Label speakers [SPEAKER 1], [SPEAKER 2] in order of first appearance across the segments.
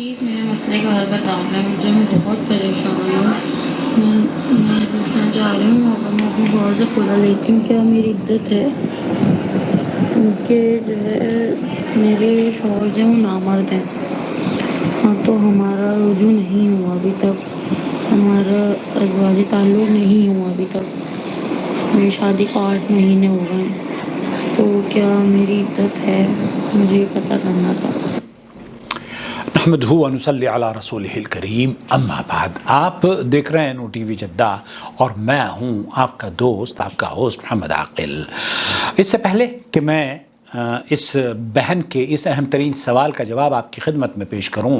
[SPEAKER 1] Please میرے مسئلے کا حل بتا دیں مجھے، میں بہت پریشان ہوں۔ میں پوچھنا چاہ رہی ہوں، اگر میں اپنے شوہر سے کھلا لیتی ہوں کیا میری عدت ہے؟ کیونکہ جو ہے میرے شوہر جو ہیں وہ نامرد ہیں، ہاں تو ہمارا رجوع نہیں ہوا ابھی تک، ہمارا ازدواجی تعلق نہیں ہوا ابھی تک، میری شادی کو 8 مہینے ہو گئے ہیں، تو کیا میری عدت ہے؟ مجھے یہ پتہ کرنا تھا۔
[SPEAKER 2] نحمدہ و نصلی علی رسولہ الکریم، اما بعد۔ آپ دیکھ رہے ہیں نو ٹی وی جدہ اور میں ہوں آپ کا دوست، آپ کا ہوسٹ محمد عاقل۔ اس سے پہلے کہ میں اس بہن کے اس اہم ترین سوال کا جواب آپ کی خدمت میں پیش کروں،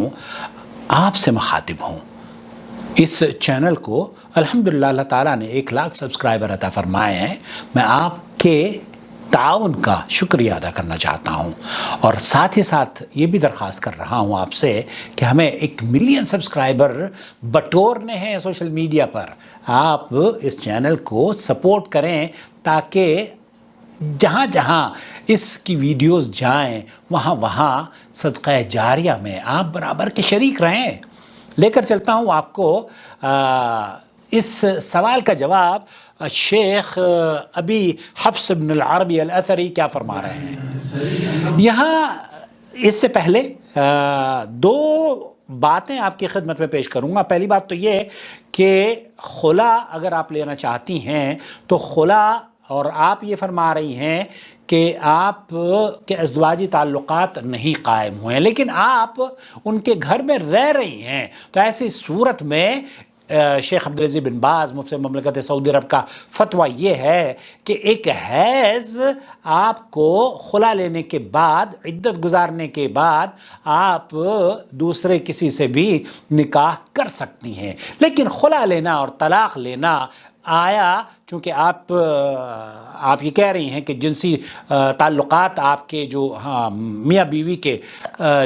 [SPEAKER 2] آپ سے مخاطب ہوں۔ اس چینل کو الحمدللہ اللہ تعالیٰ نے 1 لاکھ سبسکرائبر عطا فرمائے ہیں۔ میں آپ کے تعاون کا شکریہ ادا کرنا چاہتا ہوں، اور ساتھ ہی ساتھ یہ بھی درخواست کر رہا ہوں آپ سے کہ ہمیں 1 ملین سبسکرائبر بٹورنے ہیں سوشل میڈیا پر۔ آپ اس چینل کو سپورٹ کریں تاکہ جہاں جہاں اس کی ویڈیوز جائیں وہاں وہاں صدقہ جاریہ میں آپ برابر کے شریک رہیں۔ لے کر چلتا ہوں آپ کو اس سوال کا جواب۔ شیخ ابی حفص بن العربی الاثری کیا فرما رہے ہیں یہاں؟ اس سے پہلے 2 باتیں آپ کی خدمت میں پیش کروں گا۔ پہلی بات تو یہ کہ خلا اگر آپ لینا چاہتی ہیں تو خلا، اور آپ یہ فرما رہی ہیں کہ آپ کے ازدواجی تعلقات نہیں قائم ہوئے ہیں لیکن آپ ان کے گھر میں رہ رہی ہیں، تو ایسی صورت میں شیخ عبدالعزیز بن باز مفتی مملکت سعودی عرب کا فتویٰ یہ ہے کہ ایک حیض آپ کو خلا لینے کے بعد، عدت گزارنے کے بعد آپ دوسرے کسی سے بھی نکاح کر سکتی ہیں، لیکن خلا لینا اور طلاق لینا آیا چونکہ آپ یہ کہہ رہی ہیں کہ جنسی تعلقات آپ کے جو میاں بیوی کے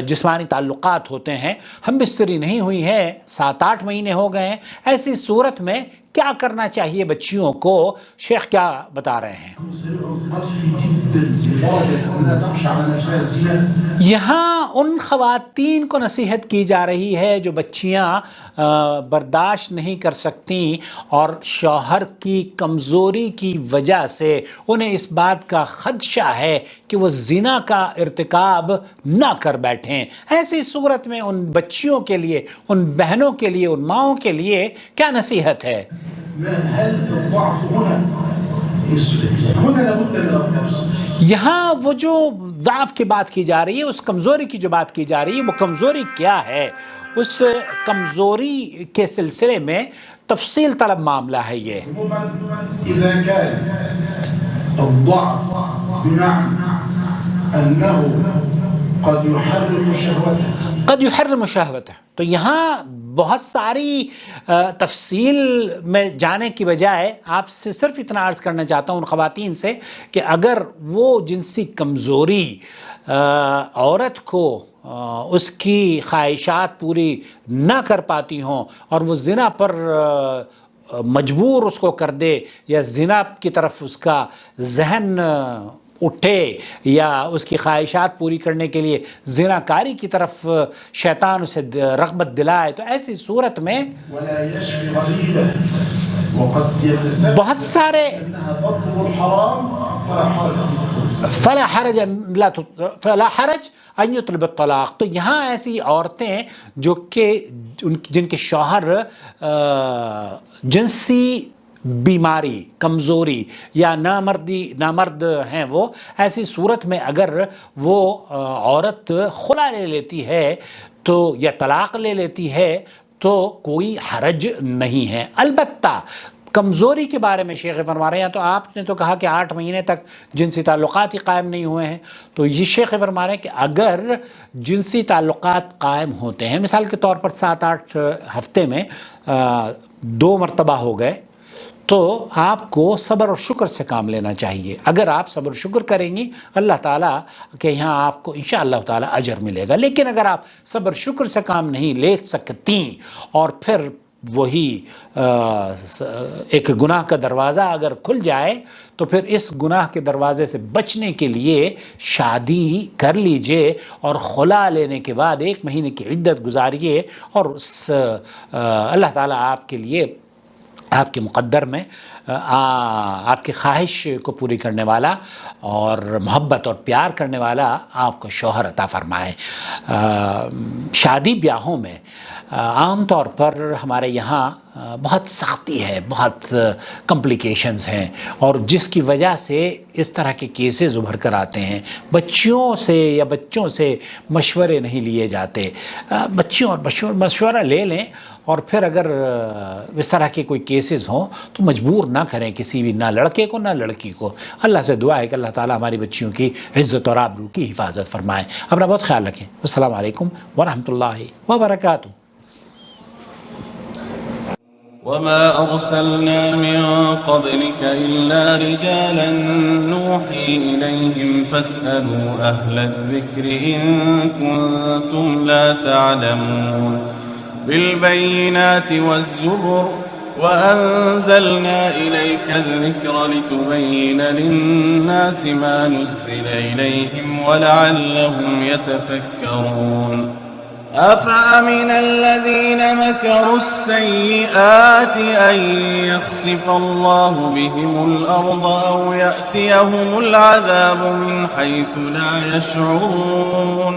[SPEAKER 2] جسمانی تعلقات ہوتے ہیں ہم بستری نہیں ہوئی ہیں، 7-8 مہینے ہو گئے ہیں، ایسی صورت میں کیا کرنا چاہیے بچیوں کو؟ شیخ کیا بتا رہے ہیں؟ یہاں ان خواتین کو نصیحت کی جا رہی ہے جو بچیاں برداشت نہیں کر سکتی اور شوہر کی کمزوری کی وجہ سے انہیں اس بات کا خدشہ ہے کہ وہ زنا کا ارتکاب نہ کر بیٹھیں۔ ایسی صورت میں ان بچیوں کے لیے، ان بہنوں کے لیے، ان ماؤں کے لیے کیا نصیحت ہے؟ یہاں وہ جو ضعف کی بات کی جا رہی ہے، اس کمزوری کی جو بات کی جا رہی ہے، وہ کمزوری کیا ہے؟ اس کمزوری کے سلسلے میں تفصیل طلب معاملہ ہے یہ۔
[SPEAKER 3] إذا كان الضعف بمعنى أنه قد يحرك شهوته
[SPEAKER 2] قد يحرم شہوتہ، تو یہاں بہت ساری تفصیل میں جانے کی بجائے آپ سے صرف اتنا عرض کرنا چاہتا ہوں ان خواتین سے کہ اگر وہ جنسی کمزوری عورت کو اس کی خواہشات پوری نہ کر پاتی ہوں اور وہ زنا پر مجبور اس کو کر دے، یا زنا کی طرف اس کا ذہن اٹھے، یا اس کی خواہشات پوری کرنے کے لیے زنا کاری کی طرف شیطان اسے رغبت دلائے، تو ایسی صورت میں بہت سارے فلا حرج ان یطلب الطلاق، تو یہاں ایسی عورتیں جو کہ جن کے شوہر جنسی بیماری، کمزوری یا نامرد ہیں، وہ ایسی صورت میں اگر وہ عورت خلا لے لیتی ہے تو یا طلاق لے لیتی ہے تو کوئی حرج نہیں ہے۔ البتہ کمزوری کے بارے میں شیخ فرما رہے ہیں، تو آپ نے تو کہا کہ 8 مہینے تک جنسی تعلقات ہی قائم نہیں ہوئے ہیں، تو یہ شیخ فرما رہے ہیں کہ اگر جنسی تعلقات قائم ہوتے ہیں، مثال کے طور پر 7-8 ہفتے میں 2 مرتبہ ہو گئے، تو آپ کو صبر اور شکر سے کام لینا چاہیے۔ اگر آپ صبر و شکر کریں گی اللہ تعالیٰ کے یہاں آپ کو انشاءاللہ تعالیٰ اجر ملے گا، لیکن اگر آپ صبر شکر سے کام نہیں لے سکتی اور پھر وہی ایک گناہ کا دروازہ اگر کھل جائے تو پھر اس گناہ کے دروازے سے بچنے کے لیے شادی کر لیجئے اور خلا لینے کے بعد 1 مہینے کی عدت گزاریے، اور اللہ تعالیٰ آپ کے لیے آپ کے مقدر میں آپ کی خواہش کو پوری کرنے والا اور محبت اور پیار کرنے والا آپ کو شوہر عطا فرمائے۔ شادی بیاہوں میں عام طور پر ہمارے یہاں بہت سختی ہے، بہت کمپلیکیشنز ہیں، اور جس کی وجہ سے اس طرح کے کیسز ابھر کر آتے ہیں۔ بچیوں سے یا بچوں سے مشورے نہیں لیے جاتے۔ بچیوں اور مشورہ لے لیں، اور پھر اگر اس طرح کے کوئی کیسز ہوں تو مجبور نہ کریں کسی بھی، نہ لڑکے کو نہ لڑکی کو۔ اللہ سے دعا ہے کہ اللہ تعالیٰ ہماری بچیوں کی عزت اور آبرو کی حفاظت فرمائے۔ اپنا بہت خیال رکھیں۔ السلام علیکم ورحمۃ اللہ وبرکاتہ۔
[SPEAKER 4] وما أرسلنا من قبلك إلا رجالا نوحي إليهم فاسألوا أهل الذكر إن كنتم لا تعلمون بالبينات والزبر وأنزلنا إليك الذكر لتبين للناس ما نزل إليهم ولعلهم يتفكرون أفأمن الذين مكروا السيئات أن يخسف الله بهم الأرض أو يأتيهم العذاب من حيث لا يشعرون